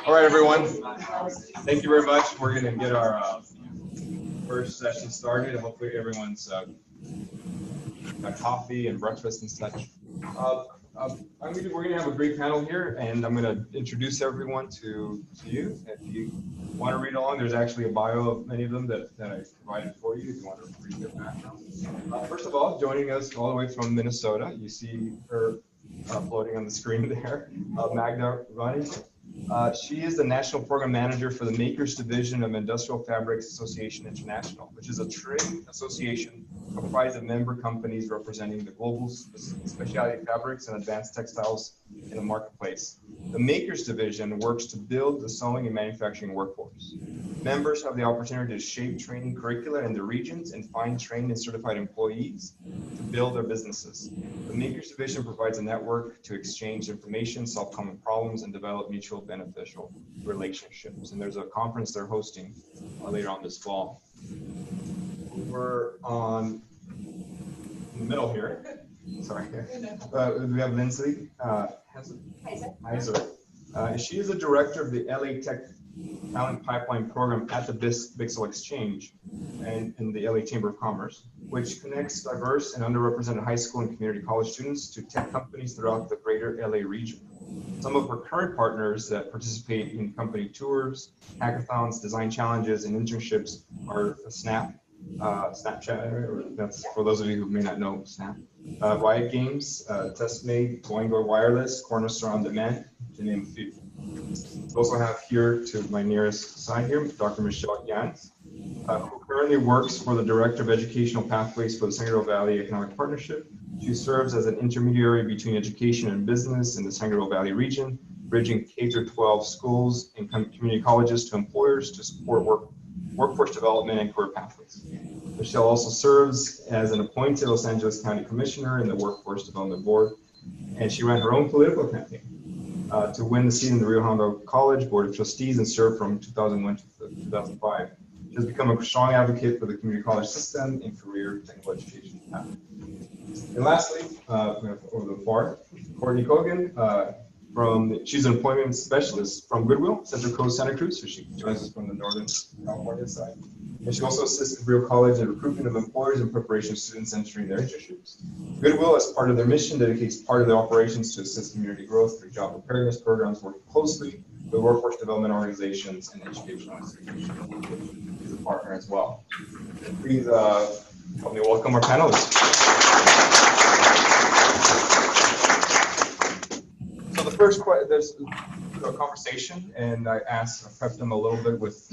All right, everyone. Thank you very much. We're going to get our first session started. Hopefully, everyone's got coffee and breakfast and such. We're going to have a great panel here, and I'm going to introduce everyone to you. If you want to read along, there's actually a bio of many of them that I provided for you if you want to read their background. First of all, joining us all the way from Minnesota, you see her floating on the screen there, Magda Rani. She is the National Program Manager for the Makers Division of Industrial Fabrics Association International, which is a trade association comprised of member companies representing the global specialty fabrics and advanced textiles in the marketplace. The Makers Division works to build the sewing and manufacturing workforce. Members have the opportunity to shape training curricula in the regions and find trained and certified employees to build their businesses. The Makers Division provides a network to exchange information, solve common problems, and develop mutual beneficial relationships. And there's a conference they're hosting later on this fall. We're in the middle here. Sorry. We have Lindsay Heiser. She is the director of the LA Tech Talent Pipeline Program at the Bixel Exchange and in the LA Chamber of Commerce, which connects diverse and underrepresented high school and community college students to tech companies throughout the greater LA region. Some of her current partners that participate in company tours, hackathons, design challenges, and internships are Snapchat, or that's for those of you who may not know Snap, Riot Games, Testmate, Boingo Wireless, Cornerstone On Demand, to name a few. We also have here to my nearest side here, Dr. Michelle Jans, who currently works for the Director of Educational Pathways for the San Gabriel Valley Economic Partnership. She serves as an intermediary between education and business in the San Gabriel Valley region, bridging K-12 schools and community colleges to employers to support workforce development and career pathways. Michelle also serves as an appointed Los Angeles County Commissioner in the Workforce Development Board, and she ran her own political campaign to win the seat in the Rio Hondo College Board of Trustees and served from 2001 to 2005. She has become a strong advocate for the community college system and career technical education pathway. And lastly, we have over the far, Courtney Cogan. She's an employment specialist from Goodwill, Central Coast, Santa Cruz, so she joins us from the Northern California side. And she also assists Goodwill College in recruitment of employers and preparation of students entering their internships. Goodwill, as part of their mission, dedicates part of their operations to assist community growth through job preparedness programs, working closely with workforce development organizations and educational institutions. She's a partner as well. Please help me welcome our panelists. So the first question, there's a conversation, and I prepped them a little bit with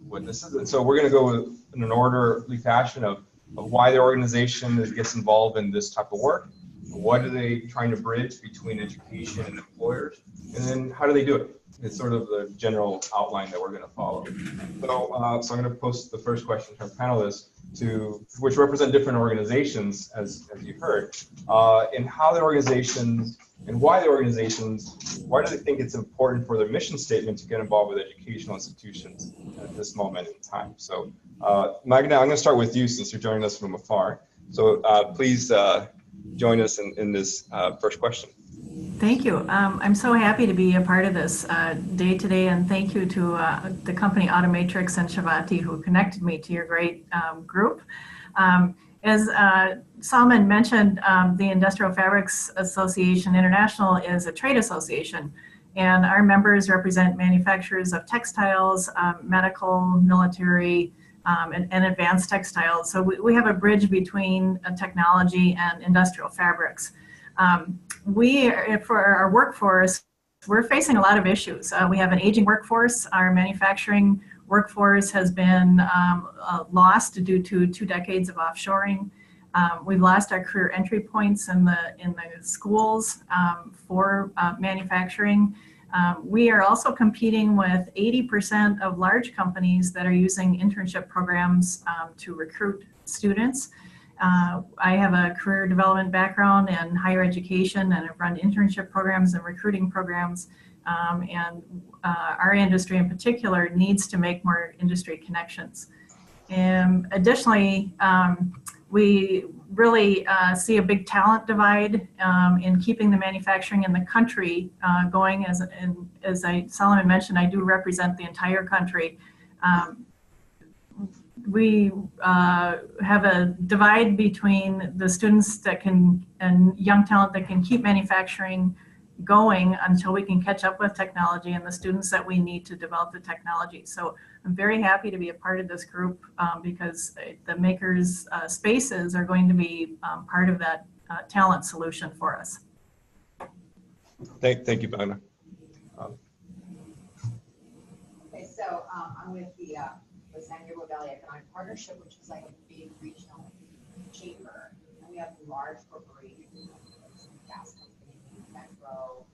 what this is. And so we're going to go in an orderly fashion of why the organization gets involved in this type of work. What are they trying to bridge between education and employers? And then how do they do it? It's sort of the general outline that we're going to follow. So I'm going to post the first question to our panelists, which represent different organizations, as you heard, and how the organizations and why the organizations, why do they think it's important for their mission statement to get involved with educational institutions at this moment in time? So Magda, I'm going to start with you since you're joining us from afar. So please join us in this first question. Thank you. I'm so happy to be a part of this day today, and thank you to the company Automatrix and Shavati who connected me to your great group. As Salman mentioned, the Industrial Fabrics Association International is a trade association, and our members represent manufacturers of textiles, medical, military, and advanced textiles. So we have a bridge between technology and industrial fabrics. For our workforce, we're facing a lot of issues. We have an aging workforce. Our manufacturing workforce has been lost due to 2 decades of offshoring. We've lost our career entry points in the schools for manufacturing. We are also competing with 80% of large companies that are using internship programs to recruit students. I have a career development background in higher education, and I've run internship programs and recruiting programs. Our industry in particular needs to make more industry connections. And additionally, We really see a big talent divide in keeping the manufacturing in the country going. As Solomon mentioned, I do represent the entire country. We have a divide between the students that can, and young talent that can keep manufacturing going until we can catch up with technology, and the students that we need to develop the technology. So I'm very happy to be a part of this group because the makers spaces are going to be part of that talent solution for us. Thank you, Bonna. Okay, so I'm with the San Gabriel Valley Economic Partnership, which is like a big regional chamber, and we have large corporations, gas company, Metro.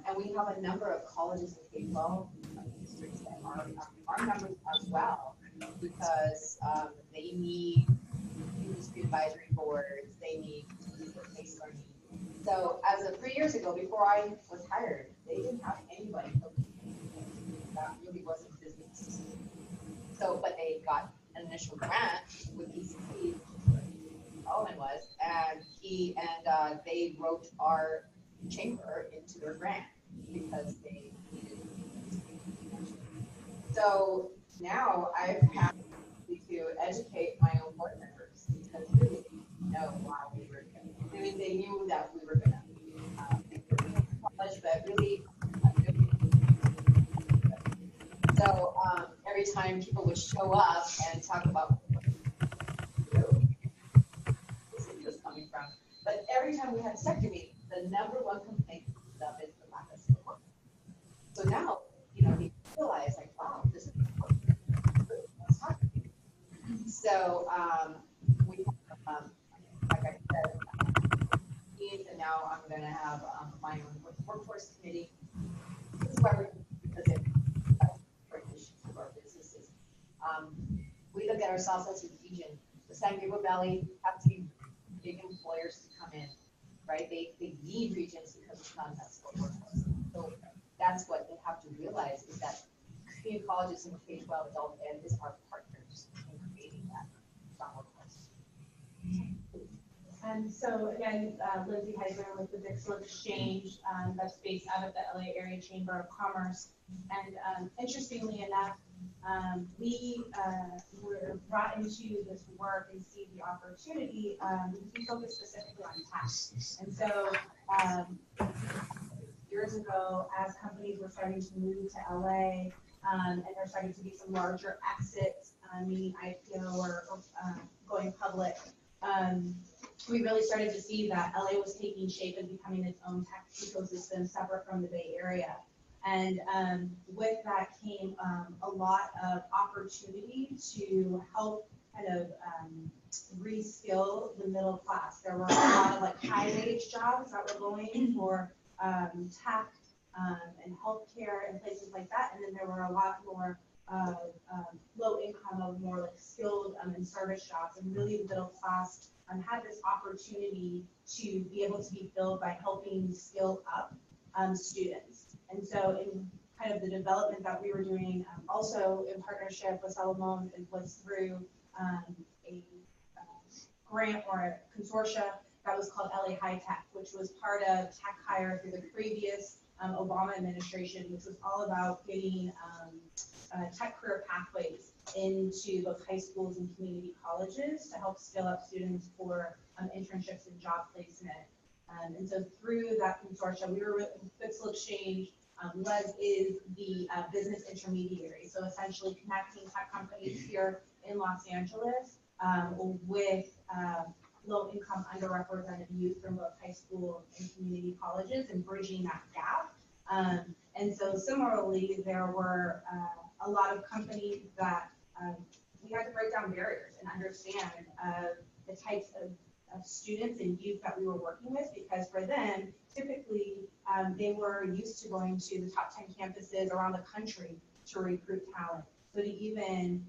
And we have a number of colleges and K-12 districts that are our members as well, because they need industry advisory boards, they need work-based learning. So as of 3 years ago, before I was hired, they didn't have anybody that really wasn't business. So, but they got an initial grant with CCC, Owen was, and they wrote our chamber into their grant because they needed it. So now I've had to educate my own board members because really they didn't know why we were going to. I mean, they knew that we were going to college, but really. So every time people would show up and talk about where this is coming from, but every time we had a sector meeting, the number one complaint of is the lack of support. So now, we realize like, wow, this is important. So we have, like I said, and now I'm going to have my own workforce committee. This is why we're, because it of our businesses. We look at ourselves as a region. The San Gabriel Valley have to be big employers to come in, right? They need regions because it's not enough workforce. So that's what they have to realize is that community colleges and K-12 adult ed is our partners in creating that strong workforce. And so again, Lindsay Heisman with the Dixon Exchange, that's based out of the LA Area Chamber of Commerce. And interestingly enough, we were brought into this work and see the opportunity. We focus specifically on tax. And so years ago, as companies were starting to move to LA, and there started to be some larger exits, meaning IPO or going public, we really started to see that LA was taking shape and becoming its own tech ecosystem separate from the Bay Area. And with that came a lot of opportunity to help kind of reskill the middle class. There were a lot of like high wage jobs that were going for tech and healthcare and places like that. And then there were a lot more low income of more like skilled and service jobs, and really the middle class had this opportunity to be able to be filled by helping skill up students. And so in kind of the development that we were doing, also in partnership with Solomon, it was through a grant or a consortia that was called LA High Tech, which was part of Tech Hire through the previous Obama administration, which was all about getting tech career pathways into both high schools and community colleges to help skill up students for internships and job placement. And so through that consortia, we were with Pixel Exchange. Les is the business intermediary. So essentially connecting tech companies here in Los Angeles with low-income, underrepresented youth from both high school and community colleges and bridging that gap. And so similarly, there were a lot of companies that we had to break down barriers and understand the types of students and youth that we were working with, because for them, typically they were used to going to the top 10 campuses around the country to recruit talent. So to even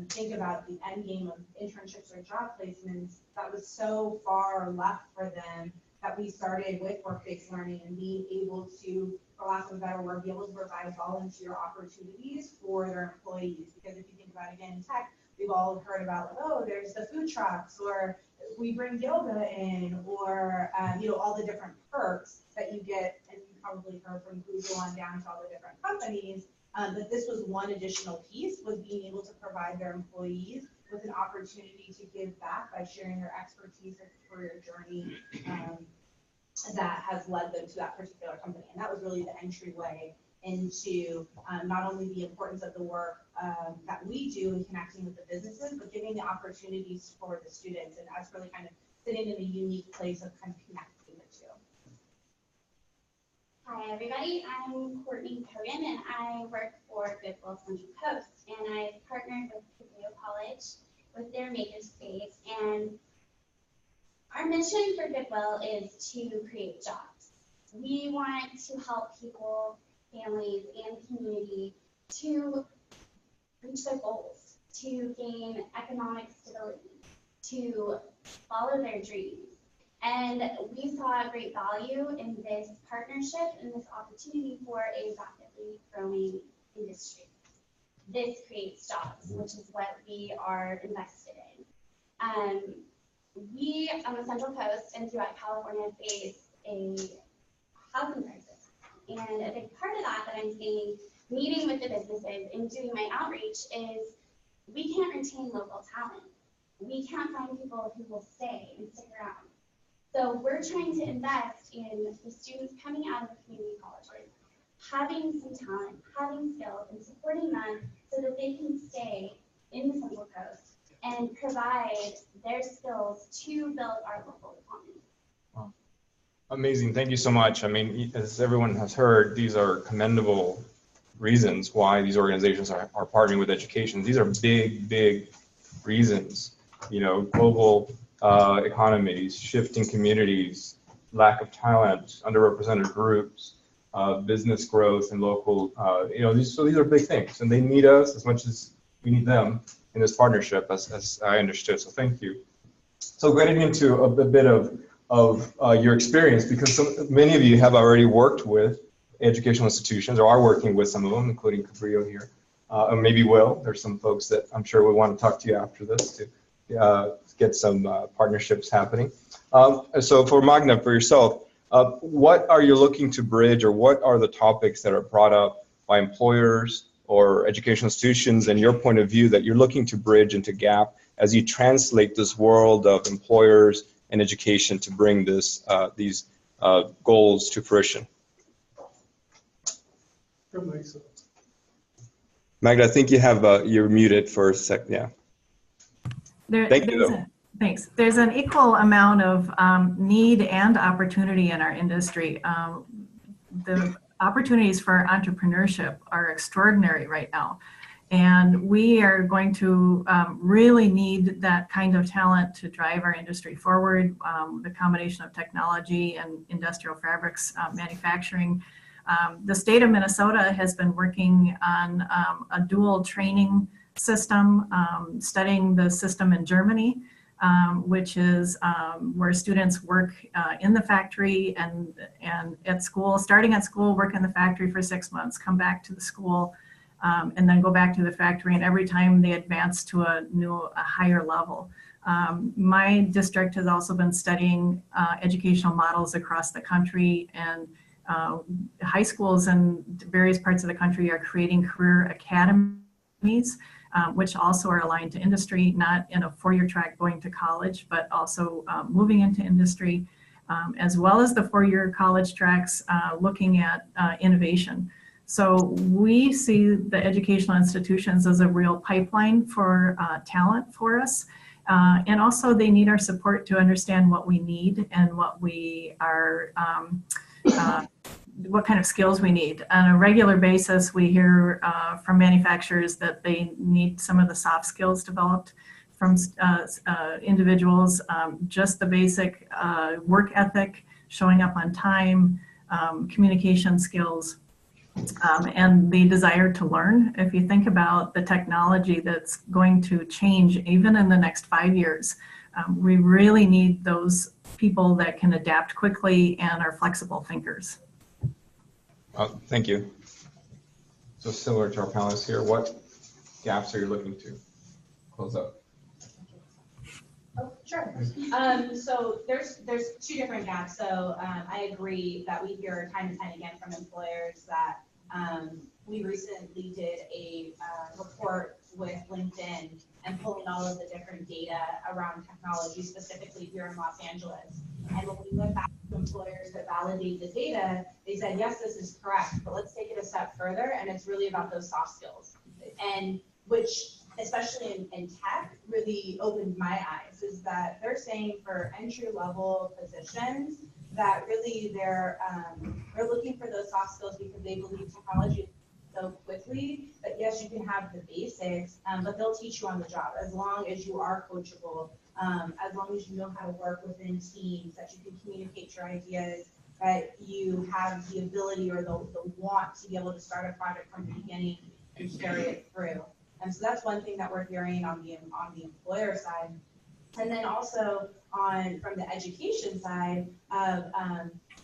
think about the end game of internships or job placements, that was so far left for them that we started with work-based learning and being able to, for lack of a better word, be able to provide volunteer opportunities for their employees. Because if you think about, again, in tech, we've all heard about, like, oh, there's the food trucks, or we bring yoga in, or, all the different perks that you get, and you probably heard from Google on down to all the different companies, that this was one additional piece, was being able to provide their employees with an opportunity to give back by sharing their expertise and career journey that has led them to that particular company. And that was really the entryway into not only the importance of the work that we do in connecting with the businesses, but giving the opportunities for the students, and us really kind of sitting in a unique place of kind of connecting the two. Hi everybody, I'm Courtney Cogan and I work for Goodwill Central Coast, and I've partnered with Cabrillo College with their makerspace, and our mission for Goodwill is to create jobs. We want to help people, families, and community to reach their goals, to gain economic stability, to follow their dreams. And we saw great value in this partnership and this opportunity for a rapidly growing industry. This creates jobs, which is what we are invested in. We on the Central Coast and throughout California face a housing crisis. And a big part of that I'm seeing, meeting with the businesses and doing my outreach, is we can't retain local talent. We can't find people who will stay and stick around. So we're trying to invest in the students coming out of the community colleges, having some talent, having skills, and supporting them so that they can stay in the Central Coast and provide their skills to build our local economy. Wow. Amazing. Thank you so much. I mean, as everyone has heard, these are commendable reasons why these organizations are partnering with education. These are big, big reasons. Global economies, shifting communities, lack of talent, underrepresented groups, business growth and local, these are big things, and they need us as much as we need them in this partnership, as I understood. So thank you. So getting into a bit of your experience, because many of you have already worked with educational institutions, or are working with some of them, including Cabrillo here, or maybe will. There's some folks that I'm sure will want to talk to you after this to get some partnerships happening. So for Magna, for yourself, what are you looking to bridge, or what are the topics that are brought up by employers or educational institutions, and your point of view that you're looking to bridge into gap as you translate this world of employers and education to bring these goals to fruition? Magda, I think you're muted for a sec. Yeah. Thank you. Thanks. There's an equal amount of need and opportunity in our industry. The opportunities for entrepreneurship are extraordinary right now. And we are going to really need that kind of talent to drive our industry forward. The combination of technology and industrial fabrics manufacturing. The state of Minnesota has been working on a dual training system, studying the system in Germany, which is where students work in the factory and at school, starting at school, work in the factory for 6 months, come back to the school, and then go back to the factory, and every time they advance to a higher level. My district has also been studying educational models across the country, and high schools in various parts of the country are creating career academies, which also are aligned to industry, not in a four-year track going to college, but also moving into industry, as well as the four-year college tracks looking at innovation. So we see the educational institutions as a real pipeline for talent for us. And also they need our support to understand what we need and what we are, what kind of skills we need. On a regular basis, we hear from manufacturers that they need some of the soft skills developed from individuals, just the basic work ethic, showing up on time, communication skills, and the desire to learn. If you think about the technology that's going to change even in the next 5 years, we really need those people that can adapt quickly and are flexible thinkers. Thank you. So similar to our panelists here, what gaps are you looking to close up. Oh, sure. So there's two different gaps. So I agree that we hear time and time again from employers that we recently did a report with LinkedIn and pulling all of the different data around technology, specifically here in Los Angeles. And when we went back to employers that validate the data, they said, yes, this is correct, but let's take it a step further. And it's really about those soft skills, and which, especially in tech, really opened my eyes, is that they're saying for entry-level positions that really they're looking for those soft skills because they believe technology is so quickly that yes, you can have the basics, but they'll teach you on the job as long as you are coachable, as long as you know how to work within teams, that you can communicate your ideas, that you have the ability or the want to be able to start a project from the beginning and carry it through. And so that's one thing that we're hearing on the employer side. And then also from the education side of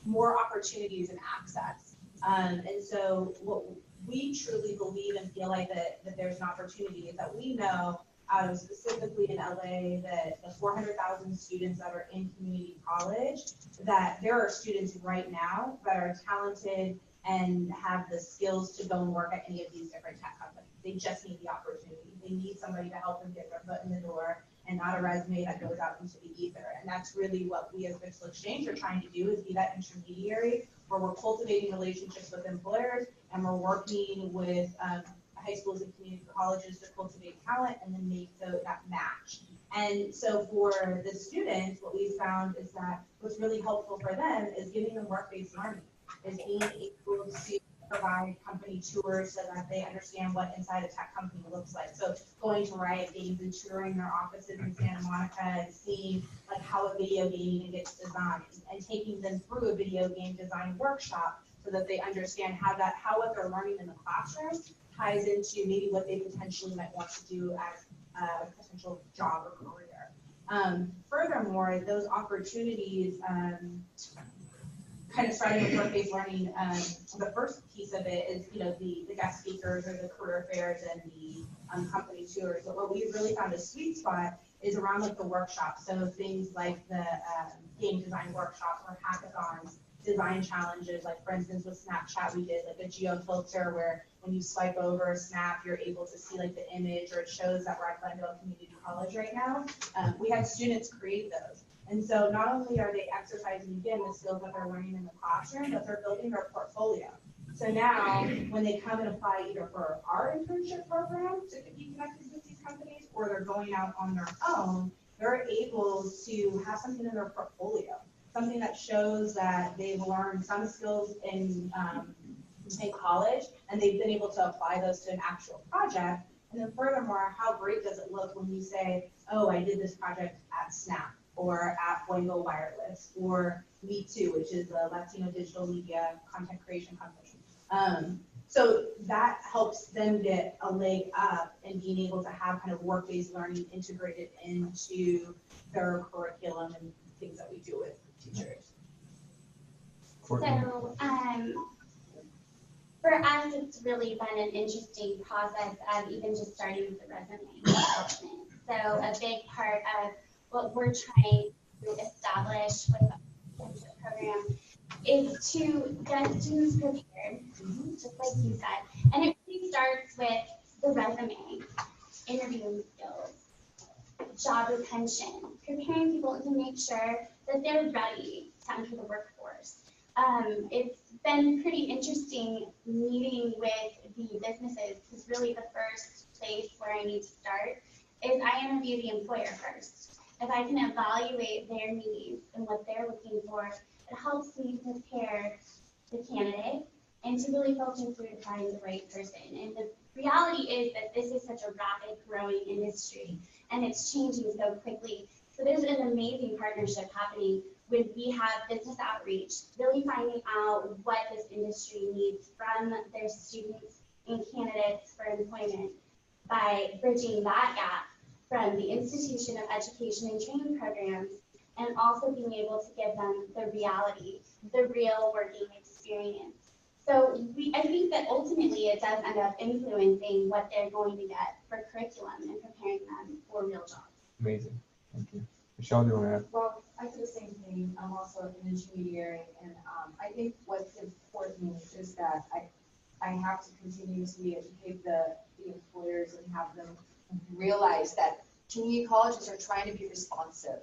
more opportunities and access. And so what we truly believe and feel like that there's an opportunity is that we know out of specifically in LA that the 400,000 students that are in community college, that there are students right now that are talented and have the skills to go and work at any of these different tech companies. They just need the opportunity. They need somebody to help them get their foot in the door and not a resume that goes out into the ether. And that's really what we as Digital Exchange are trying to do, is be that intermediary where we're cultivating relationships with employers and we're working with high schools and community colleges to cultivate talent and then make that match. And so for the students, what we found is that what's really helpful for them is giving them work-based learning, is being able to provide company tours so that they understand what inside a tech company looks like. So going to Riot Games and touring their offices in Santa Monica and seeing like how a video game gets designed and taking them through a video game design workshop so that they understand how what they're learning in the classroom ties into maybe what they potentially might want to do as a potential job or career. Furthermore, those opportunities, kind of starting with work-based learning, the first piece of it is, the guest speakers or the career fairs and the company tours. But what we've really found a sweet spot is around like the workshops. So things like the game design workshops or hackathons, design challenges, like for instance with Snapchat, we did like a geo filter where when you swipe over a snap, you're able to see like the image or it shows that we're at Glendale Community College right now. We had students create those. And so not only are they exercising, again, the skills that they're learning in the classroom, but they're building their portfolio. So now when they come and apply either for our internship program to be connected with these companies, or they're going out on their own, they're able to have something in their portfolio, something that shows that they've learned some skills in college and they've been able to apply those to an actual project. And then furthermore, how great does it look when you say, oh, I did this project at Snap, or at Boingo Wireless, or Me Too, which is a Latino digital media content creation company. So that helps them get a leg up and being able to have kind of work-based learning integrated into their curriculum and things that we do with teachers. Courtney. So for us, it's really been an interesting process of even just starting with the resume development. So a big part of what we're trying to establish with the internship program is to get students prepared, just like you said. And it really starts with the resume, interviewing skills, job retention, preparing people to make sure that they're ready to enter the workforce. It's been pretty interesting meeting with the businesses, because really the first place where I need to start is I interview the employer first. If I can evaluate their needs and what they're looking for, it helps me prepare the candidate and to really filter through to find the right person. And the reality is that this is such a rapid growing industry and it's changing so quickly. So there's an amazing partnership happening when we have business outreach, really finding out what this industry needs from their students and candidates for employment by bridging that gap from the institution of education and training programs, and also being able to give them the reality, the real working experience. So I think that ultimately it does end up influencing what they're going to get for curriculum and preparing them for real jobs. Amazing. Thank you. Michelle, do you want to add? Well, I do the same thing. I'm also an intermediary, and I think what's important is that I have to continuously educate the employers and have them realize that community colleges are trying to be responsive,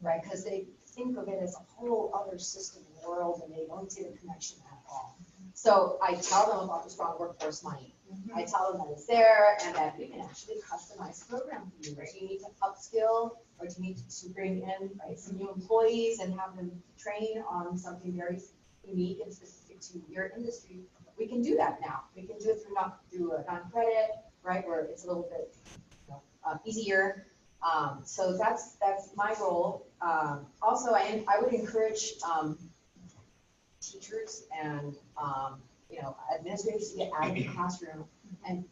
right? Because they think of it as a whole other system world, and they don't see the connection at all. So I tell them about the strong workforce money. I tell them that it's there and that we can actually customize the program for you. Right? Do you need to upskill, or do you need to bring in, right, some new employees and have them train on something very unique and specific to your industry? We can do that now. We can do it through a non-credit, right, where it's a little bit easier. So that's my role. Also, I would encourage teachers and administrators to get out of the classroom and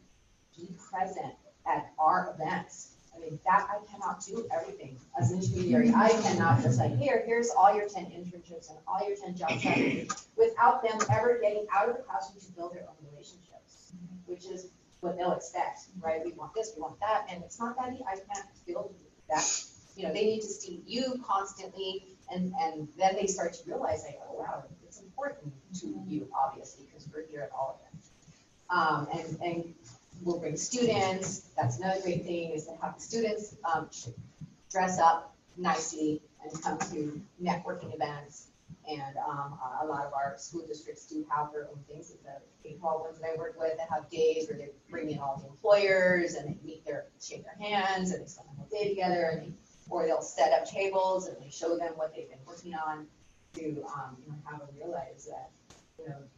be present at our events. I mean, that I cannot do everything as an intermediary. I cannot just like, here's all your 10 internships and all your 10 job sites without them ever getting out of the classroom to build their own relationships, which is what they'll expect, right? We want this, we want that, and it's not that I can't build that. They need to see you constantly, and then they start to realize, like, oh wow, it's important to you, obviously, because we're here at all of them. And we'll bring students. That's another great thing, is to have the students dress up nicely and come to networking events. And a lot of our school districts do have their own things. The K-12 ones that I work with, that have days where they bring in all the employers and they shake their hands, and they spend the whole day together, and or they'll set up tables and they show them what they've been working on to have them realize that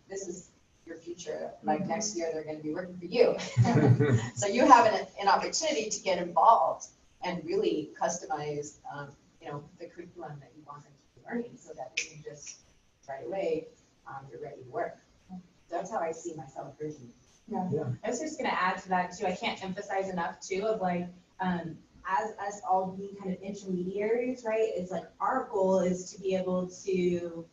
this is your future. Like next year they're going to be working for you. So you have an opportunity to get involved and really customize the curriculum that you want them to be learning, so that they can just right away you're ready to work. That's how I see myself bridging. Yeah. I was just going to add to that too. I can't emphasize enough too of like as us all being kind of intermediaries, right? It's like our goal is to be able to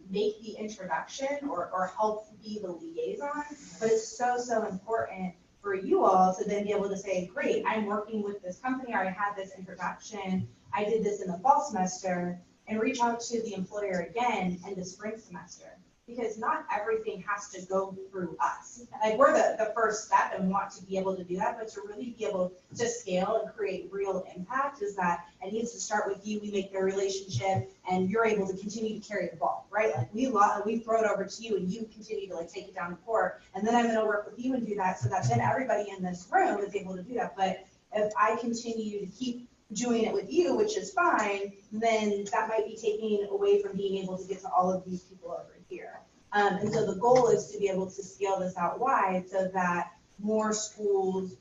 make the introduction or help be the liaison, but it's so important for you all to then be able to say, great, I'm working with this company, I had this introduction, I did this in the fall semester, and reach out to the employer again in the spring semester. Because not everything has to go through us. Like, we're the first step and want to be able to do that, but to really be able to scale and create real impact is that it needs to start with you. We make the relationship and you're able to continue to carry the ball, right? Like we throw it over to you and you continue to like take it down the court, and then I'm gonna work with you and do that, so that then everybody in this room is able to do that. But if I continue to keep doing it with you, which is fine, then that might be taking away from being able to get to all of these people over here. And so the goal is to be able to scale this out wide so that more schools,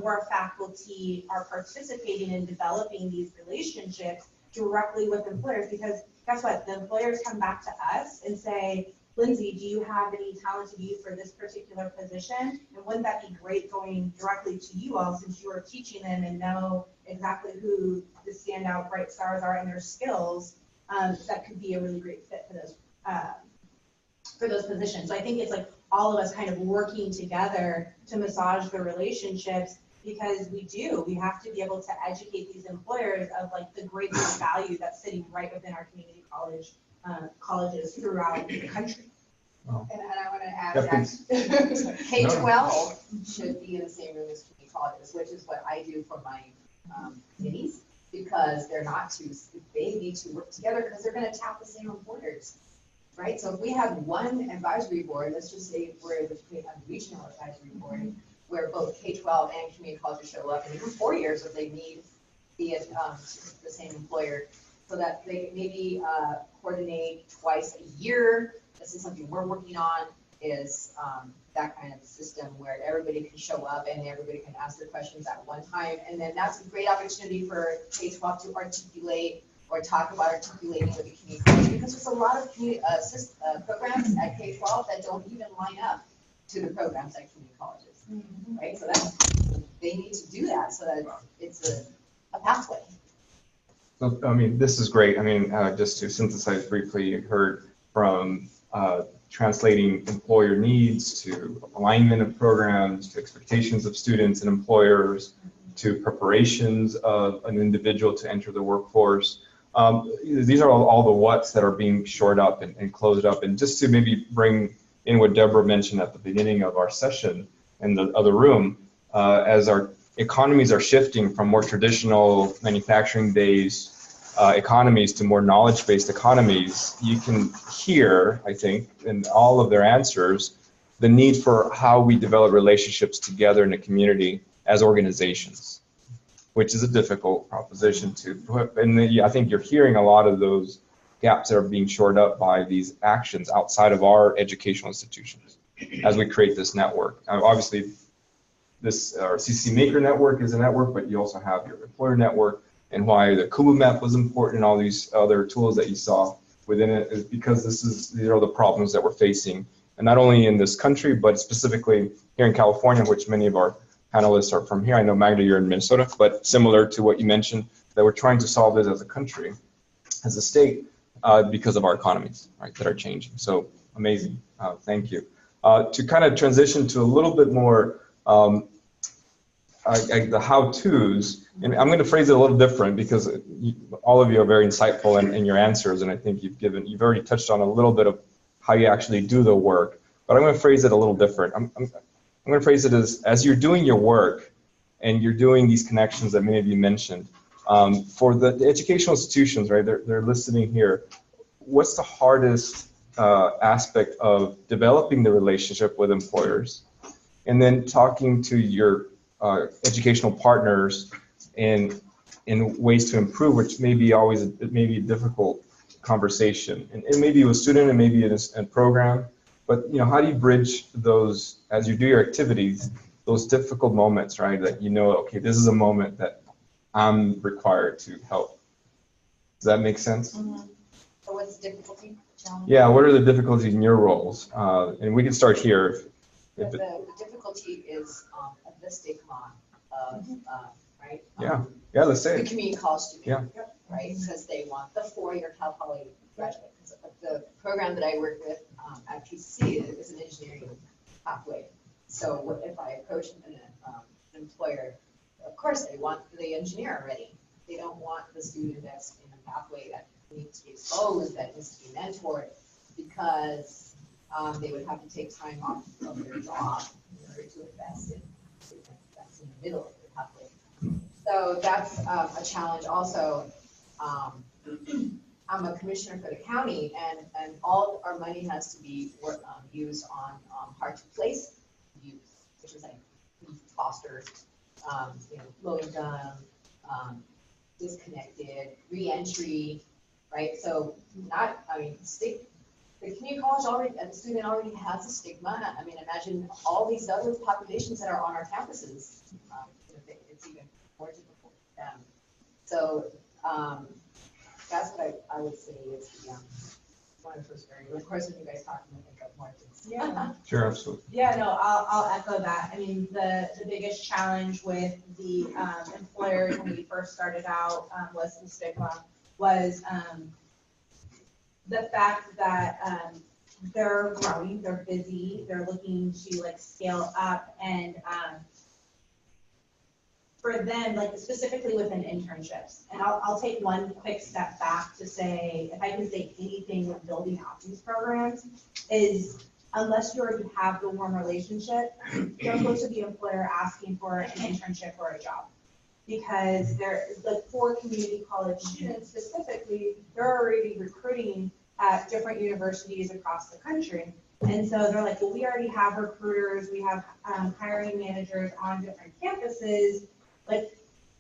more faculty are participating in developing these relationships directly with employers. Because guess what? The employers come back to us and say, Lindsay, do you have any talented youth for this particular position? And wouldn't that be great going directly to you all, since you are teaching them and know exactly who the standout bright stars are and their skills? That could be a really great fit for those positions. So I think it's like all of us kind of working together to massage the relationships, because we have to be able to educate these employers of like the great value that's sitting right within our community colleges throughout the country. Wow. And I want to add that K-12 should be in the same room as community colleges, which is what I do for my minis, because they need to work together, because they're going to tap the same employers, right? So if we have one advisory board, let's just say we're able to create a regional advisory board where both K-12 and community colleges show up, and even 4 years if they need the same employer, so that they maybe coordinate twice a year. This is something we're working on, is that kind of system where everybody can show up and everybody can ask their questions at one time. And then that's a great opportunity for K-12 to articulate or talk about articulating with the community college, because there's a lot of programs at K-12 that don't even line up to the programs at community colleges, right? So they need to do that so that it's a pathway. So, I mean, this is great. I mean, just to synthesize briefly, you heard from translating employer needs to alignment of programs, to expectations of students and employers, to preparations of an individual to enter the workforce. These are all the whats that are being shored up and closed up. And just to maybe bring in what Deborah mentioned at the beginning of our session in the other room, as our economies are shifting from more traditional manufacturing-based economies to more knowledge-based economies, you can hear, I think, in all of their answers, the need for how we develop relationships together in a community as organizations, which is a difficult proposition to put. And I think you're hearing a lot of those gaps that are being shored up by these actions outside of our educational institutions as we create this network. Obviously, this CCC Maker Network is a network, but you also have your employer network, and why the Kumu map was important and all these other tools that you saw within it is because these are the problems that we're facing, and not only in this country, but specifically here in California, which many of our panelists are from here. I know, Magda, you're in Minnesota, but similar to what you mentioned, that we're trying to solve this as a country, as a state, because of our economies, right, that are changing. So amazing, thank you. To kind of transition to a little bit more the how-tos, and I'm going to phrase it a little different because all of you are very insightful in your answers, and I think you've already touched on a little bit of how you actually do the work, but I'm going to phrase it a little different. I'm going to phrase it as you're doing your work and you're doing these connections that many of you mentioned, for the educational institutions, right, they're listening here, what's the hardest aspect of developing the relationship with employers, and then talking to your educational partners in ways to improve, which may be a difficult conversation, and it may be with a student, and maybe in a program, but how do you bridge those as you do your activities, those difficult moments, right? That okay, this is a moment that I'm required to help. Does that make sense? Mm-hmm. So what's the difficulty? Yeah, what are the difficulties in your roles? And we can start here. The difficulty is the stigma of, right? Yeah, let's say the it. community college student, Yeah. right? Because they want the 4-year Cal Poly graduate. Because the program that I work with at CCC is an engineering pathway. So if I approach an employer, of course they want the engineer already. They don't want the student that's in a pathway that needs to be exposed, that needs to be mentored, because they would have to take time off of their job in order to invest in the middle of the pathway. So that's a challenge also. I'm a commissioner for the county, and all our money has to be used on hard to place youth, which is like foster, low income, disconnected, re-entry, right? So the community college already, the student already has a stigma. I mean, imagine all these other populations that are on our campuses. It's even more difficult for them. So that's what I would say is one of the first barriers. Of course, when you guys talk, I'm going to think of more things. Yeah. Sure, absolutely. Yeah, no, I'll echo that. I mean, the biggest challenge with the employers when we first started out was the stigma, was the fact that they're growing, they're busy, they're looking to scale up, and for them, specifically within internships, and I'll take one quick step back to say, if I can say anything with building out these programs, is unless you already have the warm relationship, don't go to the employer asking for an internship or a job. Because for community college students specifically, they're already recruiting at different universities across the country. And so they're like, well, we already have recruiters, we have hiring managers on different campuses.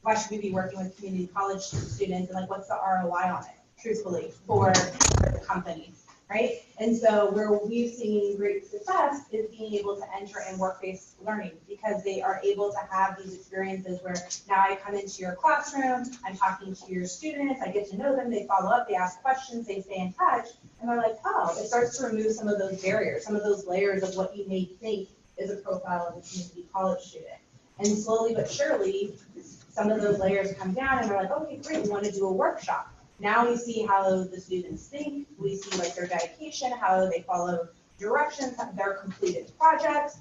Why should we be working with community college students? And what's the ROI on it, truthfully, for the company, right? And so where we've seen great success is being able to enter in work-based learning, because they are able to have these experiences where now I come into your classroom, I'm talking to your students, I get to know them, they follow up, they ask questions, they stay in touch, and they're like, oh, it starts to remove some of those barriers, some of those layers of what you may think is a profile of a community college student. And slowly but surely, some of those layers come down, and they're like, okay, great, we want to do a workshop. Now we see how the students think, we see their dedication, how they follow directions, their completed projects.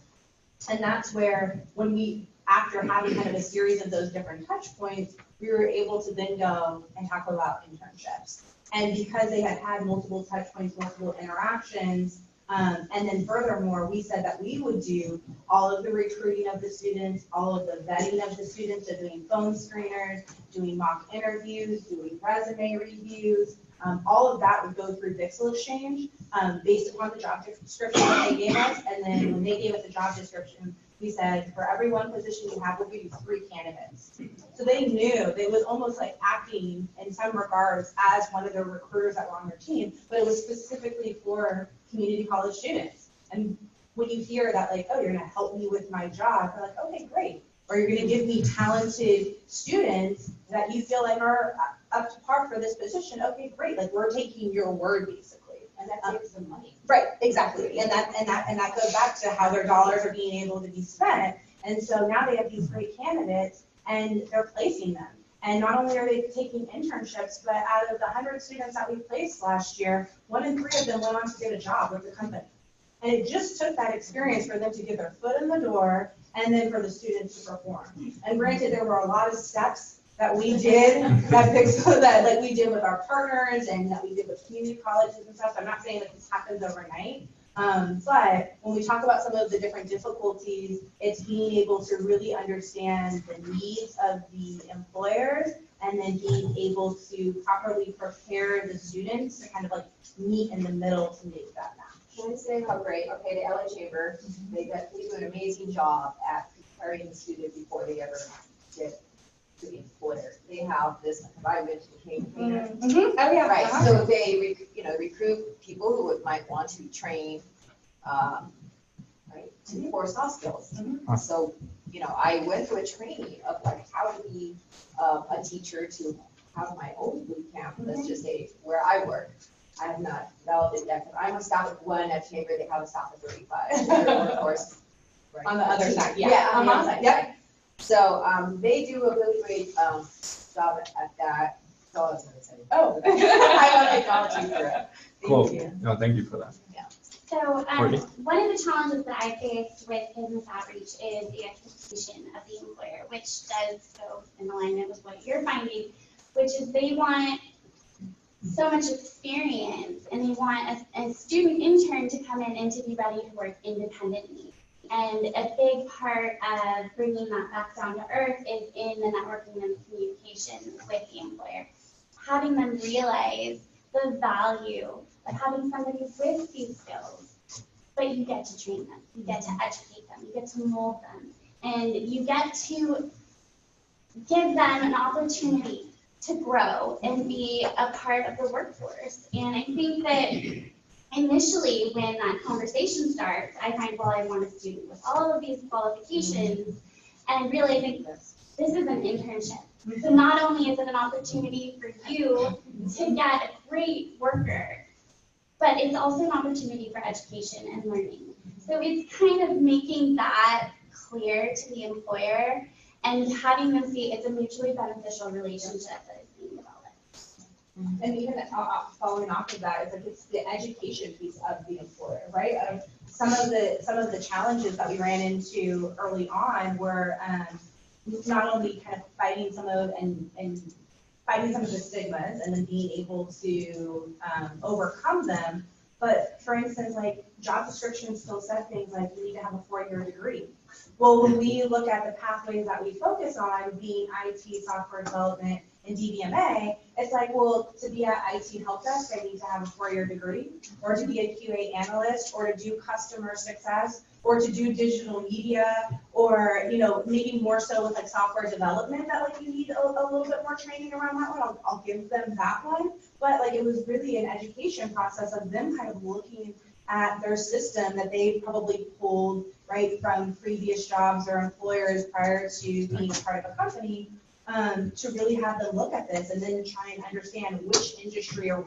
And that's where, when we, after having kind of a series of those different touch points, we were able to then go and talk about internships. And because they had had multiple touch points, multiple interactions, and then furthermore, we said that we would do all of the recruiting of the students, all of the vetting of the students, so doing phone screeners, doing mock interviews, doing resume reviews, all of that would go through Vixel Exchange based upon the job description that they gave us. And then when they gave us the job description, we said, for every one position you have, we'll give you 3 candidates. So they knew, they was almost like acting in some regards as one of the recruiters that were on their team, but it was specifically for community college students. And when you hear that, like, oh, you're gonna help me with my job, they're like, okay, great. Or you're gonna give me talented students that you feel like are up to par for this position, okay, great. Like, we're taking your word, basically. And that saves them money. Right, exactly. And that goes back to how their dollars are being able to be spent. And so now they have these great candidates and they're placing them. And not only are they taking internships, but out of the 100 students that we placed last year, 1 in 3 of them went on to get a job with the company. And it just took that experience for them to get their foot in the door and then for the students to perform. And granted, there were a lot of steps that we did, that like we did with our partners and that we did with community colleges and stuff. I'm not saying that this happens overnight, but when we talk about some of the different difficulties, it's being able to really understand the needs of the employers and then being able to properly prepare the students to kind of like meet in the middle to make that match. Can I say how great, okay, the LA Chamber, they do an amazing job at preparing the student before they ever get to the employer. They have this environmental campaign. Oh, yeah. Right, so they, recruit people who might want to train, right, for soft skills. So, I went through a training of like how to be a teacher to have my own boot camp. Let's just say where I work. I have not developed it yet. I'm a staff of 1 at Chamber. They have a staff of 35. Of course, right. On the other side, yeah. Yeah, on the Yeah. other side. Yep. So they do a really great job at that. That's all I was gonna say. Oh. I want to acknowledge you for it. Cool. Thank you. No, thank you for that. So Courtney? one of the challenges that I faced with business outreach is the expectation of the employer, which does go in alignment with what you're finding, which is they want so much experience and they want a student intern to come in and to be ready to work independently. And a big part of bringing that back down to earth is in the networking and communication with the employer. Having them realize the value of having somebody with these skills, but you get to train them, you get to educate them, you get to mold them, and you get to give them an opportunity to grow and be a part of the workforce. And I think that initially, when that conversation starts, I find, well, I want a student with all of these qualifications, and really I think this is an internship. So not only is it an opportunity for you to get a great worker, but it's also an opportunity for education and learning. So it's kind of making that clear to the employer and having them see it's a mutually beneficial relationship that is being developed. And even following off of that, it's the education piece of the employer, right? Some of the challenges that we ran into early on were not only kind of fighting some of the stigmas and then being able to overcome them, but for instance, like job descriptions still said things like you need to have a 4-year degree. Well, when we look at the pathways that we focus on, being IT, software development, and DBMA, it's like, well, to be at IT help desk, I need to have a 4-year degree, or to be a QA analyst, or to do customer success, or to do digital media, or, maybe more so with like software development that like you need a little bit more training around that one. I'll give them that one. But like it was really an education process of them kind of looking at their system that they probably pulled right from previous jobs or employers prior to being a part of a company, to really have them look at this and then try and understand which industry or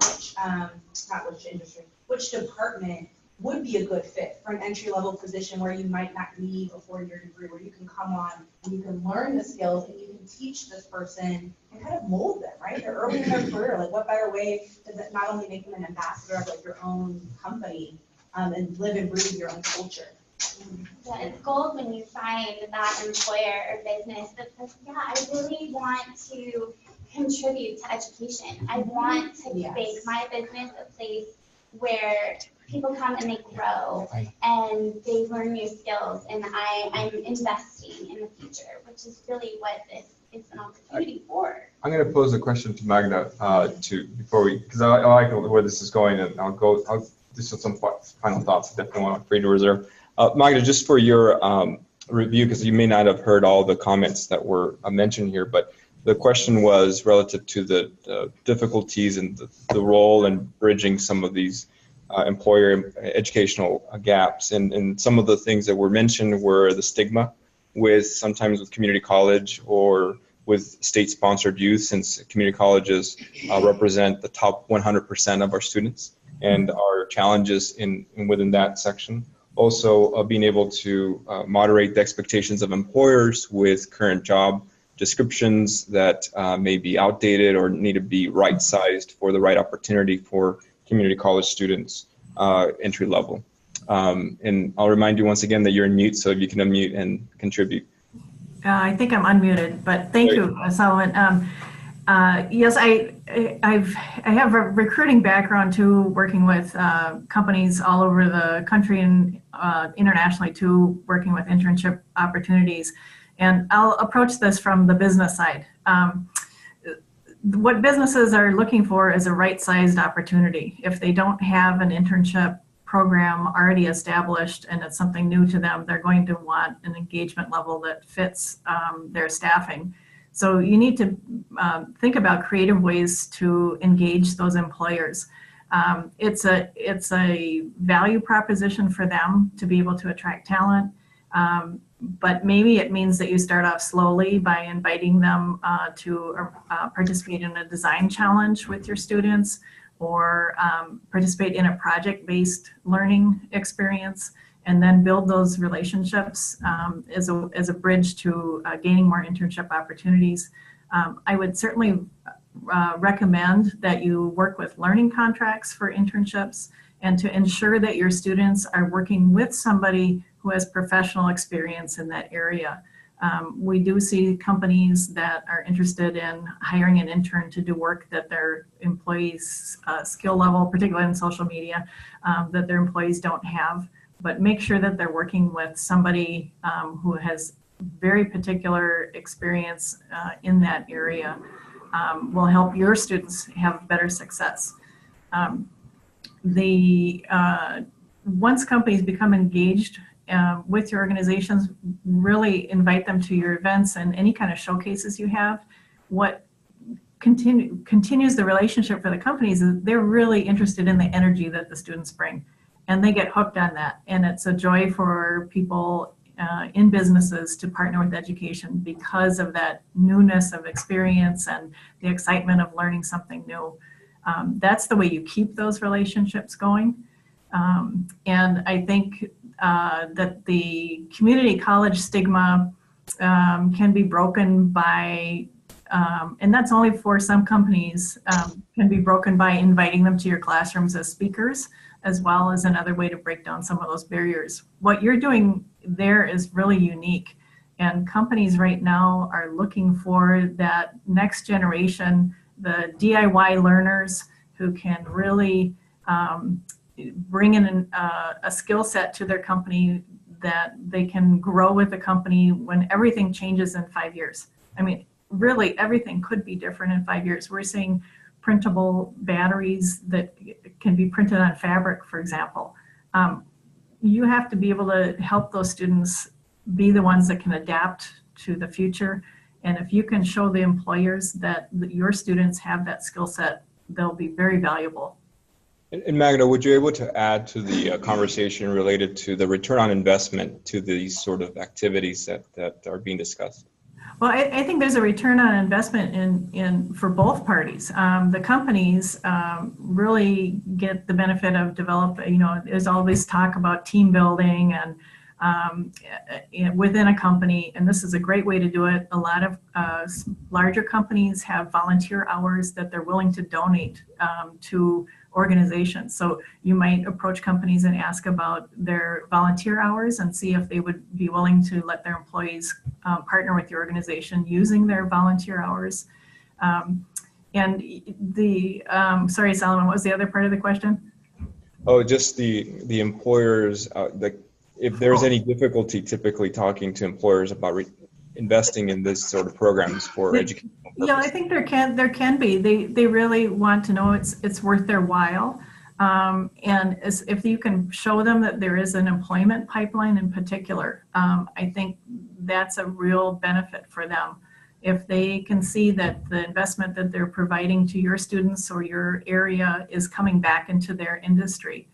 which department would be a good fit for an entry-level position where you might not need a 4-year degree, where you can come on and you can learn the skills and you can teach this person and kind of mold them, right? They're early in their career. Like what better way does it not only make them an ambassador of like your own company, and live and breathe your own culture. Yeah, it's gold when you find that employer or business that says, yeah, I really want to contribute to education. I want to Yes. make my business a place where people come and they grow and they learn new skills, and I'm investing in the future, which is really what this is an opportunity for. I'm going to pose a question to Magda because I like where this is going, and I'll just some final thoughts. Definitely want free to reserve. Magda, just for your review, because you may not have heard all the comments that were mentioned here, but the question was relative to the difficulties and the role in bridging some of these employer educational gaps. And some of the things that were mentioned were the stigma sometimes with community college or with state-sponsored youth, since community colleges represent the top 100% of our students, and our challenges within that section. Also, being able to moderate the expectations of employers with current job descriptions that may be outdated or need to be right-sized for the right opportunity for community college students, entry level. And I'll remind you once again that you're in mute, so if you can unmute and contribute. I think I'm unmuted, but thank you, Solomon. Yes, I have a recruiting background too, working with companies all over the country and internationally too, working with internship opportunities. And I'll approach this from the business side. What businesses are looking for is a right-sized opportunity. If they don't have an internship program already established and it's something new to them, they're going to want an engagement level that fits their staffing. So you need to think about creative ways to engage those employers. It's a value proposition for them to be able to attract talent, but maybe it means that you start off slowly by inviting them to participate in a design challenge with your students, or participate in a project-based learning experience, and then build those relationships as a bridge to gaining more internship opportunities. I would certainly recommend that you work with learning contracts for internships, and to ensure that your students are working with somebody who has professional experience in that area. We do see companies that are interested in hiring an intern to do work that their employees' skill level, particularly in social media, that their employees don't have. But make sure that they're working with somebody who has very particular experience in that area. Will help your students have better success. Once companies become engaged with your organizations, really invite them to your events and any kind of showcases you have. What continues the relationship for the companies is they're really interested in the energy that the students bring, and they get hooked on that. And it's a joy for people in businesses to partner with education because of that newness of experience and the excitement of learning something new. That's the way you keep those relationships going. And I think that the community college stigma can be broken by, and that's only for some companies, can be broken by inviting them to your classrooms as speakers, as well as another way to break down some of those barriers. What you're doing there is really unique, and companies right now are looking for that next generation, the DIY learners who can really bring in a skill set to their company that they can grow with the company when everything changes in 5 years. I mean, really everything could be different in 5 years. We're seeing printable batteries that can be printed on fabric, for example. You have to be able to help those students be the ones that can adapt to the future. And if you can show the employers that your students have that skill set, they'll be very valuable. And Magda, would you be able to add to the conversation related to the return on investment to these sort of activities that are being discussed? Well, I think there's a return on investment for both parties. The companies really get the benefit of developing, there's always talk about team building and within a company, and this is a great way to do it. A lot of larger companies have volunteer hours that they're willing to donate to organizations. So you might approach companies and ask about their volunteer hours and see if they would be willing to let their employees partner with your organization using their volunteer hours. And sorry, Solomon, what was the other part of the question? Oh, just the employers, if there's any difficulty typically talking to employers about investing in this sort of programs for educational purposes. Yeah, I think there can be. They really want to know it's worth their while. And if you can show them that there is an employment pipeline in particular, I think that's a real benefit for them. If they can see that the investment that they're providing to your students or your area is coming back into their industry,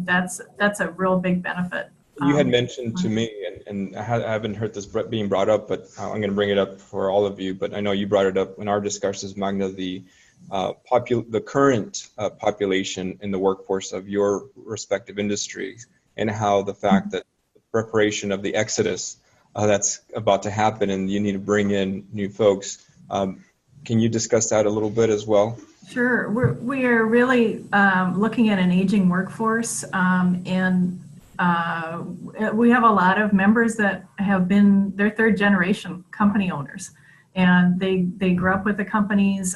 that's a real big benefit. You had mentioned to me, and I haven't heard this being brought up, but I'm going to bring it up for all of you, but I know you brought it up in our discussions, Magna, the current population in the workforce of your respective industries, and how the fact that the preparation of the exodus that's about to happen and you need to bring in new folks. Can you discuss that a little bit as well? Sure. We are really looking at an aging workforce, and we have a lot of members that have been, they're third generation company owners, and they grew up with the companies,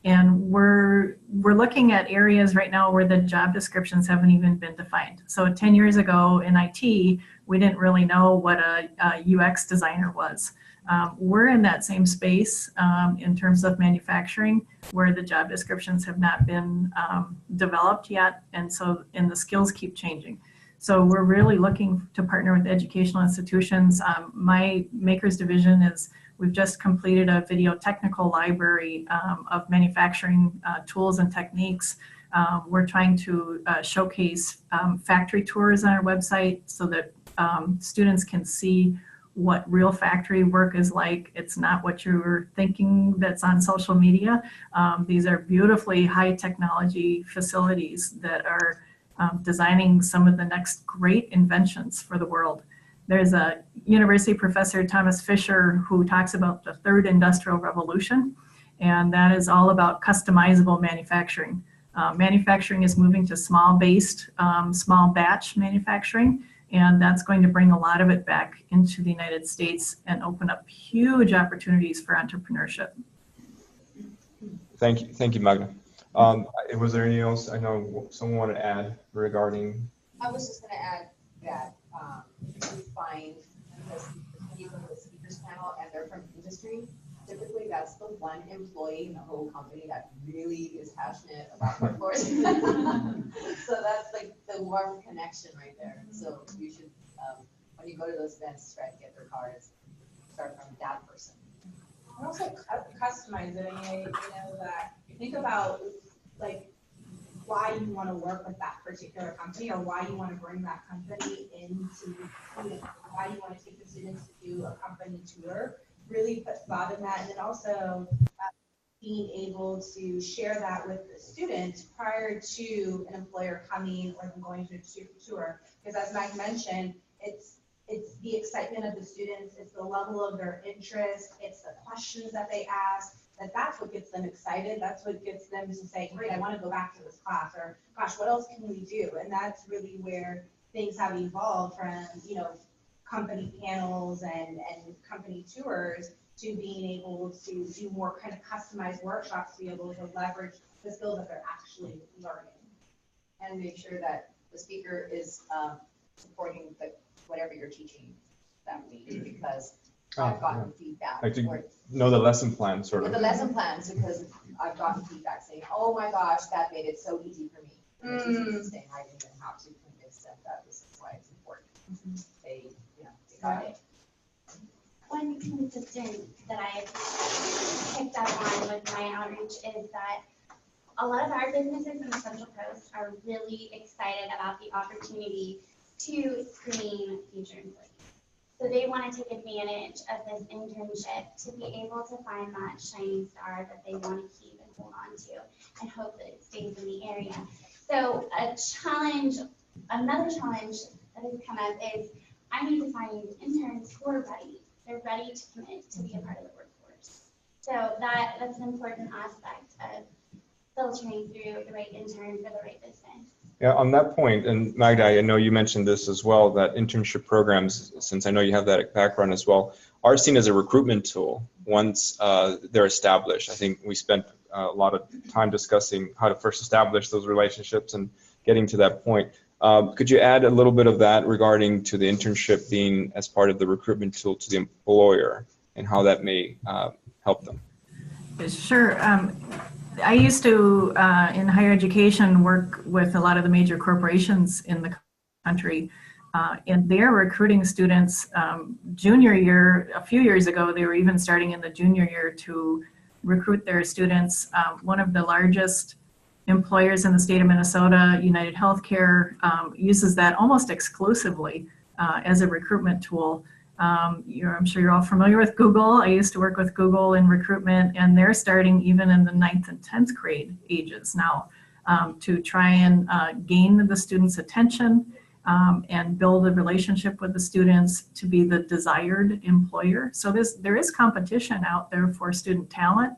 and we're looking at areas right now where the job descriptions haven't even been defined. So 10 years ago in IT, we didn't really know what a UX designer was. We're in that same space in terms of manufacturing, where the job descriptions have not been developed yet, and the skills keep changing. So we're really looking to partner with educational institutions. My Makers division we've just completed a video technical library of manufacturing tools and techniques. We're trying to showcase factory tours on our website so that students can see what real factory work is like. It's not what you're thinking that's on social media. These are beautifully high technology facilities that are designing some of the next great inventions for the world. There's a university professor, Thomas Fisher, who talks about the third industrial revolution, and that is all about customizable manufacturing. Manufacturing is moving to small batch manufacturing, and that's going to bring a lot of it back into the United States and open up huge opportunities for entrepreneurship. Thank you, Magna. Was there anything else I know someone wanted to add regarding? I was just going to add that if you find people in the speakers panel and they're from industry, typically that's the one employee in the whole company that really is passionate about workforce. So that's like the warm connection right there. So you should, when you go to those events, try to get their cards, start from that person. And also customize it in a way, that you think about like why you want to work with that particular company, or why you want to bring that company into, why you want to take the students to do a company tour. Really put thought in that, and then also being able to share that with the student prior to an employer coming or them going to a tour. Because as Meg mentioned, it's the excitement of the students, it's the level of their interest, it's the questions that they ask, that's what gets them excited. That's what gets them to say, great, I want to go back to this class, or gosh, what else can we do? And that's really where things have evolved from, company panels and company tours to being able to do more kind of customized workshops to be able to leverage the skills that they're actually learning. And make sure that the speaker is supporting whatever you're teaching that week, because I've gotten feedback. Like to know the lesson plan, sort of. The lesson plans, because I've gotten feedback saying, oh my gosh, that made it so easy for me. And the teachers saying I didn't even have to convince them that this is why it's important. They got it. One consistent that I've picked up on with my outreach is that a lot of our businesses in the Central Coast are really excited about the opportunity to screen future employees. So they want to take advantage of this internship to be able to find that shining star that they want to keep and hold on to and hope that it stays in the area. So another challenge that has come up is I need to find interns who are ready. They're ready to commit to be a part of the workforce. So that's an important aspect of filtering through the right intern for the right business. Yeah, on that point, and Magda, I know you mentioned this as well, that internship programs, since I know you have that background as well, are seen as a recruitment tool once they're established. I think we spent a lot of time discussing how to first establish those relationships and getting to that point. Could you add a little bit of that regarding to the internship being as part of the recruitment tool to the employer and how that may help them? Sure. I used to, in higher education, work with a lot of the major corporations in the country, and they're recruiting students junior year. A few years ago, they were even starting in the junior year to recruit their students. One of the largest employers in the state of Minnesota, United Healthcare, uses that almost exclusively as a recruitment tool. I'm sure you're all familiar with Google. I used to work with Google in recruitment, and they're starting even in the 9th and 10th grade ages now to try and gain the students' attention and build a relationship with the students to be the desired employer. So there is competition out there for student talent.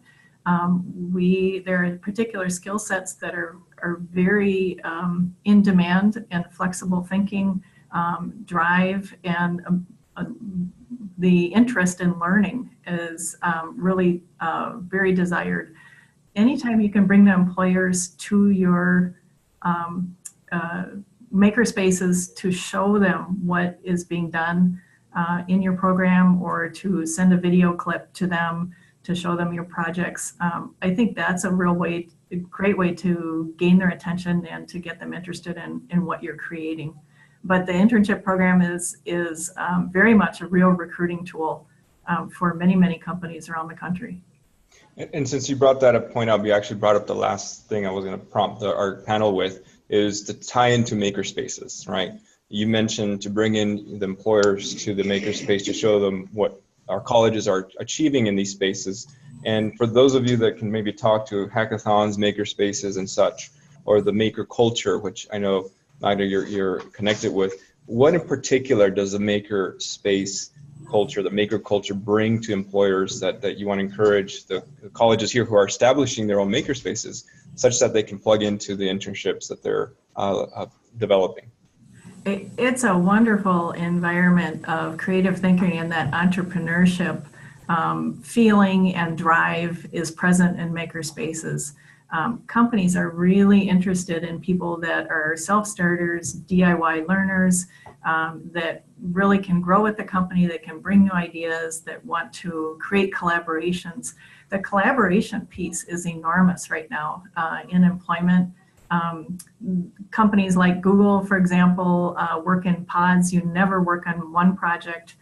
There are particular skill sets that are very in demand, and flexible thinking, drive, and the interest in learning is really very desired. Anytime you can bring the employers to your makerspaces to show them what is being done in your program, or to send a video clip to them to show them your projects, I think that's a great way to gain their attention and to get them interested in what you're creating. But the internship program is very much a real recruiting tool for many, many companies around the country. And since you brought that point up, you actually brought up the last thing I was going to prompt our panel with, is to tie into makerspaces, right? You mentioned to bring in the employers to the makerspace to show them what our colleges are achieving in these spaces. And for those of you that can maybe talk to hackathons, makerspaces and such, or the maker culture, which I know Magda, you're connected with, what in particular does the maker space culture, the maker culture, bring to employers that you want to encourage the colleges here who are establishing their own maker spaces such that they can plug into the internships that they're developing? It's a wonderful environment of creative thinking, and that entrepreneurship feeling and drive is present in maker spaces. Companies are really interested in people that are self-starters, DIY learners, that really can grow with the company, that can bring new ideas, that want to create collaborations. The collaboration piece is enormous right now in employment. Companies like Google, for example, work in pods. You never work on one project.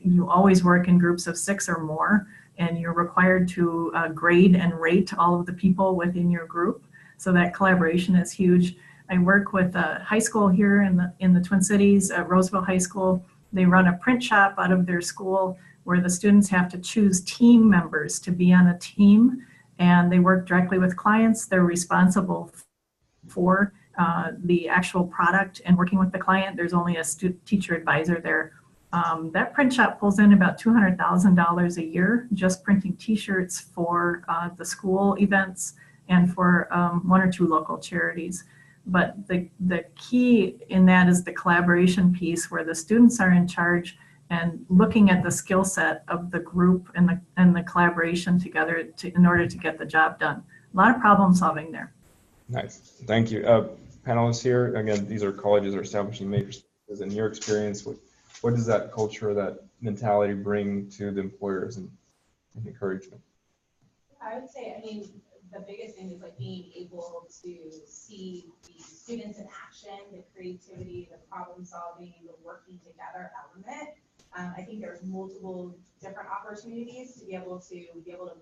You always work in groups of 6 or more, and you're required to grade and rate all of the people within your group. So that collaboration is huge. I work with a high school here in the Twin Cities, Roseville High School. They run a print shop out of their school where the students have to choose team members to be on a team, and they work directly with clients. They're responsible for the actual product and working with the client. There's only a teacher advisor there. That print shop pulls in about $200,000 a year just printing t-shirts for the school events and for 1 or 2 local charities. But the key in that is the collaboration piece, where the students are in charge and looking at the skill set of the group and the collaboration together in order to get the job done. A lot of problem solving there. Nice, thank you. Panelists here, again, these are colleges that are establishing makerspaces. In your experience, what does that culture, that mentality bring to the employers and encouragement? I would say, the biggest thing is like being able to see the students in action, the creativity, the problem solving, the working together element. I think there's multiple different opportunities to be able to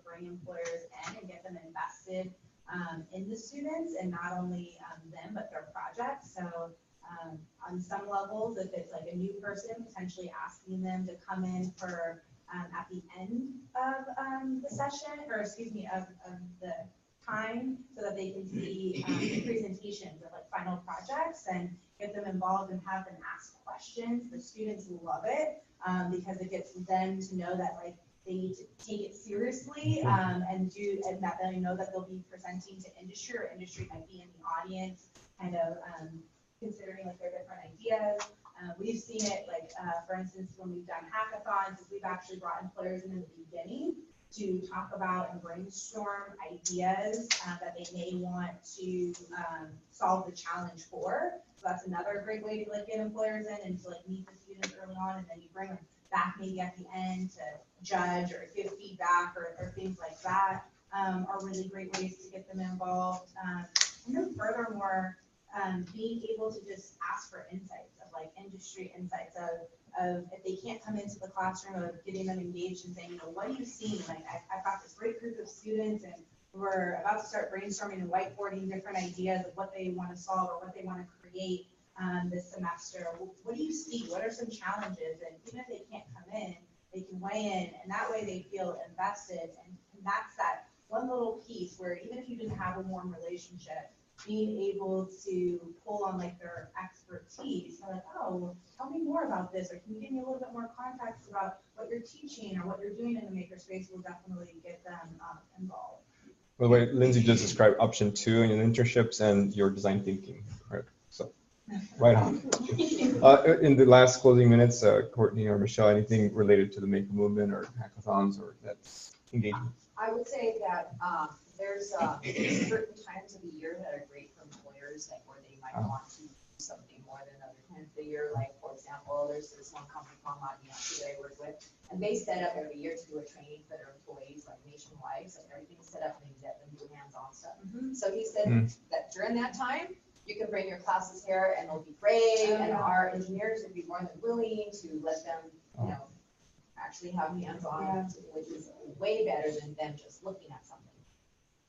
bring employers in and get them invested in the students, and not only them, but their projects. So on some levels, if it's like a new person, potentially asking them to come in for at the end of the session, or of the time, so that they can see the presentations of like final projects and get them involved and have them ask questions. The students love it because it gets them to know that like they need to take it seriously, and that they know that they'll be presenting to industry, or industry might be in the audience, kind of considering like their different ideas. We've seen it like, for instance, when we've done hackathons, we've actually brought employers in the beginning to talk about and brainstorm ideas that they may want to solve the challenge for. So that's another great way to like get employers in and to like meet the students early on, and then you bring them back maybe at the end to judge or give feedback or things like that are really great ways to get them involved. And then furthermore, being able to just ask for insights of like industry insights of if they can't come into the classroom, of getting them engaged and saying, you know, what are you seeing? Like I've got this great group of students and we're about to start brainstorming and whiteboarding different ideas of what they want to solve or what they want to create this semester. What do you see? What are some challenges? And even if they can't come in, they can weigh in, and that way they feel invested. And that's that one little piece where even if you didn't have a warm relationship, being able to pull on like their expertise, like, oh, tell me more about this, or can you give me a little bit more context about what you're teaching or what you're doing in the makerspace, will definitely get them involved. By the way, Lindsay just described option 2 in your internships and your design thinking, right? So, right on. In the last closing minutes, Courtney or Michelle, anything related to the Maker Movement or hackathons or that's engagement? I would say that there's certain times of the year that are great for employers, like where they might want to do something more than other times of the year. Like, for example, there's this one company called that I work with, and they set up every year to do a training for their employees, like nationwide. So everything's set up and they get them to do hands-on stuff. So he said that during that time, you can bring your classes here and they'll be great, and our engineers would be more than willing to let them, you know, actually have hands-on, which is way better than them just looking at something.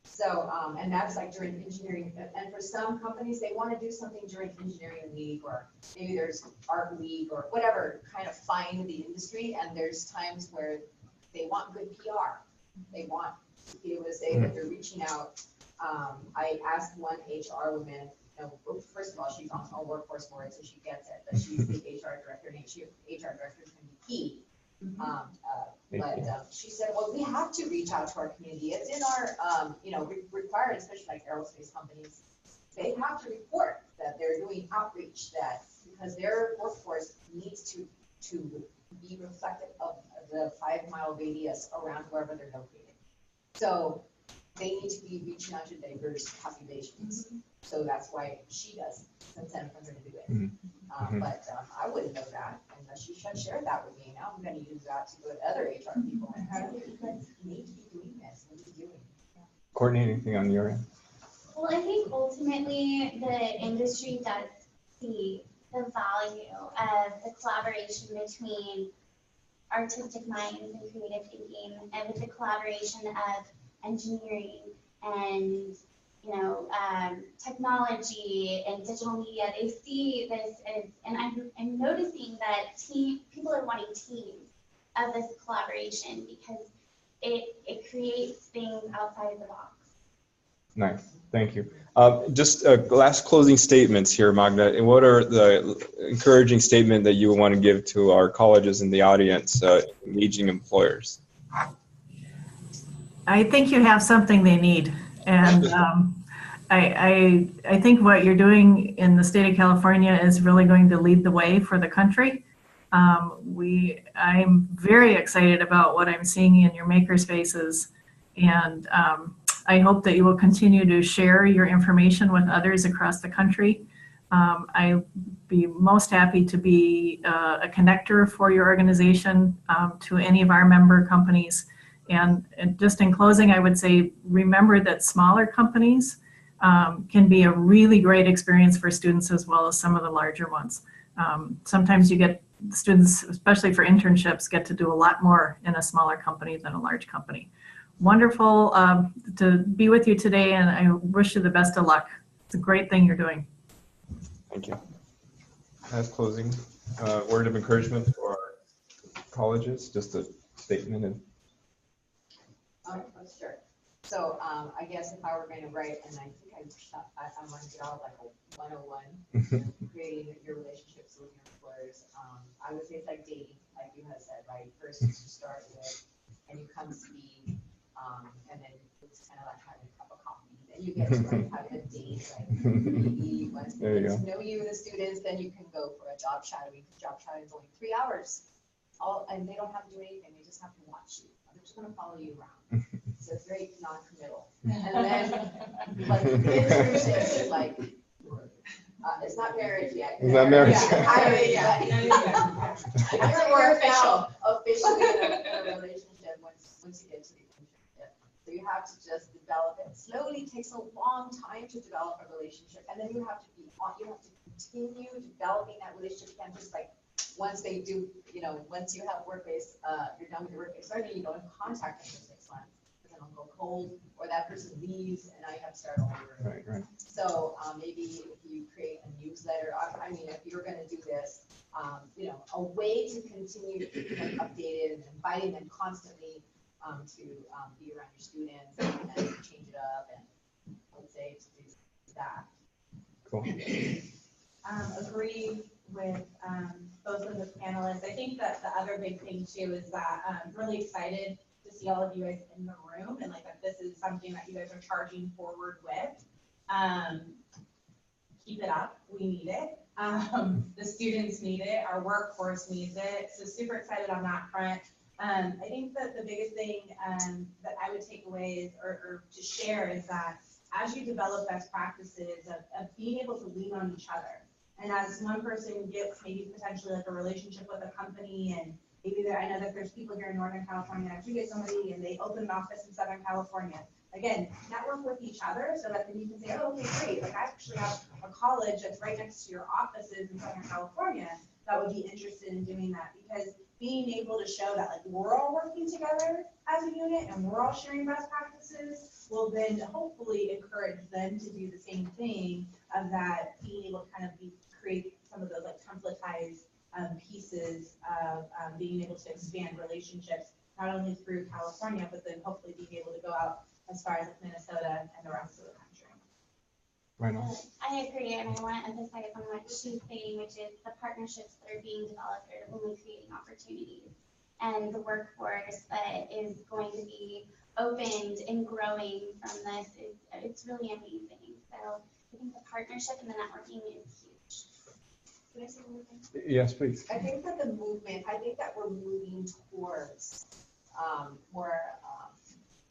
So, and that's like during engineering, and for some companies, they want to do something during engineering week, or maybe there's art week or whatever, kind of find the industry, and there's times where they want good PR. They want to be able to say that they're reaching out. I asked one HR woman, you know, first of all, she's on workforce board, so she gets it, but she's the HR director, and HR director is going to be key. But she said, well, we have to reach out to our community. It's in our, you know, required, especially like aerospace companies. They have to report that they're doing outreach, that because their workforce needs to be reflective of the 5-mile radius around wherever they're located. So they need to be reaching out to diverse populations. So that's why she does consent for her to do it. But I wouldn't know that unless she should share that with me. Now I'm going to use that to go to other HR people and how do you guys need to be doing this? What are you doing? Courtney, anything on your end? Well, I think ultimately the industry does see the value of the collaboration between artistic minds and creative thinking, and with the collaboration of engineering and, you know, technology and digital media. They see this as, and I'm noticing that people are wanting teams of this collaboration because it creates things outside of the box. Nice, thank you. Just last closing statements here, Magda. And what are the encouraging statement that you want to give to our colleges in the audience, engaging employers? I think you have something they need, and I think what you're doing in the state of California is really going to lead the way for the country. I'm very excited about what I'm seeing in your makerspaces, and I hope that you will continue to share your information with others across the country. I'd be most happy to be a connector for your organization to any of our member companies. And just in closing, I would say, remember that smaller companies can be a really great experience for students as well as some of the larger ones. Sometimes you get students, especially for internships, get to do a lot more in a smaller company than a large company. Wonderful to be with you today, and I wish you the best of luck. It's a great thing you're doing. Thank you. As closing, word of encouragement for our colleges, just a statement. And Sure. So I guess if I were going to write, and I think I want to get out like a 101, creating your relationships with your employers. I would say it's like dating, like you have said, right? First, you start with and you come speak, and then it's kind of like having a cup of coffee. Then you get to like have a date, like maybe once they get to know you, the students, then you can go for a job shadowing. Job shadowing is only 3 hours. And they don't have to do anything, they just have to watch you. They're just gonna follow you around. So it's very non-committal. And then, but the internship is like, it's not marriage yet. It's not marriage yet. You're more officially in a relationship once you get to the internship. So you have to just develop it. Slowly, it takes a long time to develop a relationship, and then you have to continue developing that relationship. You can't just like, once they do, once you have work-based, you're done with your work-based learning, you don't contact them for 6 months, because then it'll go cold, or that person leaves, and now you have to start all over. Right. So maybe if you create a newsletter, I mean, if you're going to do this, a way to continue to keep them updated and inviting them constantly to be around your students and change it up, and I would say to do that. Cool. Agree with both of the panelists. I think that the other big thing too is that I'm really excited to see all of you guys in the room, and like that this is something that you guys are charging forward with. Keep it up. We need it. The students need it. Our workforce needs it. So super excited on that front. I think that the biggest thing that I would take away is, or to share, is that as you develop best practices of being able to lean on each other. And as one person gets maybe potentially like a relationship with a company, and maybe I know that there's people here in Northern California, if you get somebody and they open an office in Southern California, again, network with each other so that then you can say, oh, okay, great. Like I actually have a college that's right next to your offices in Southern California that would be interested in doing that, because being able to show that like we're all working together as a unit and we're all sharing best practices will then hopefully encourage them to do the same thing, of that being able to kind of create some of those like templatized pieces of being able to expand relationships, not only through California, but then hopefully being able to go out as far as like Minnesota and the rest of the country. Right on. I agree, and I want to emphasize on what she's saying, which is the partnerships that are being developed are only creating opportunities, and the workforce that is going to be opened and growing from this it's really amazing. So I think the partnership and the networking is huge. Did I say anything? Yes, please. I think that we're moving towards more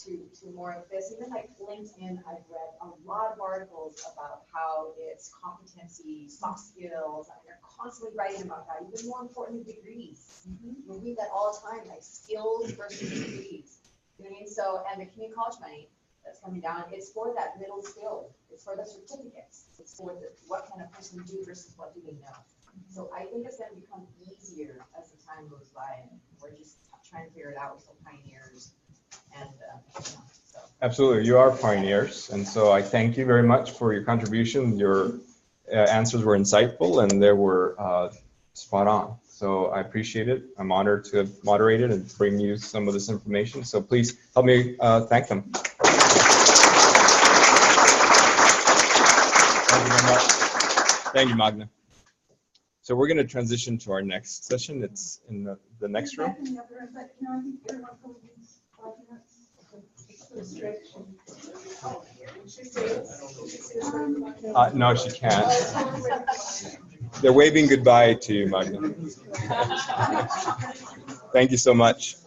to more of this. Even like LinkedIn, I've read a lot of articles about how it's competency, soft skills. I mean, they're constantly writing about that. Even more important than degrees. We read that all the time, like skills versus degrees. You know what I mean? So, and the community college money that's coming down, it's for that middle skill. It's for the certificates. It's for what can a person do versus what do they know. So I think it's going to become easier as the time goes by, and we're just trying to figure it out. We're still pioneers. And so. Absolutely, you are pioneers, and so I thank you very much for your contribution. Your answers were insightful, and they were spot on. So I appreciate it. I'm honored to have moderated and bring you some of this information. So please help me thank them. Thank you very much. Thank you, Magna. So we're going to transition to our next session. It's in the next room. No, she can't. They're waving goodbye to you, Magna. Thank you so much.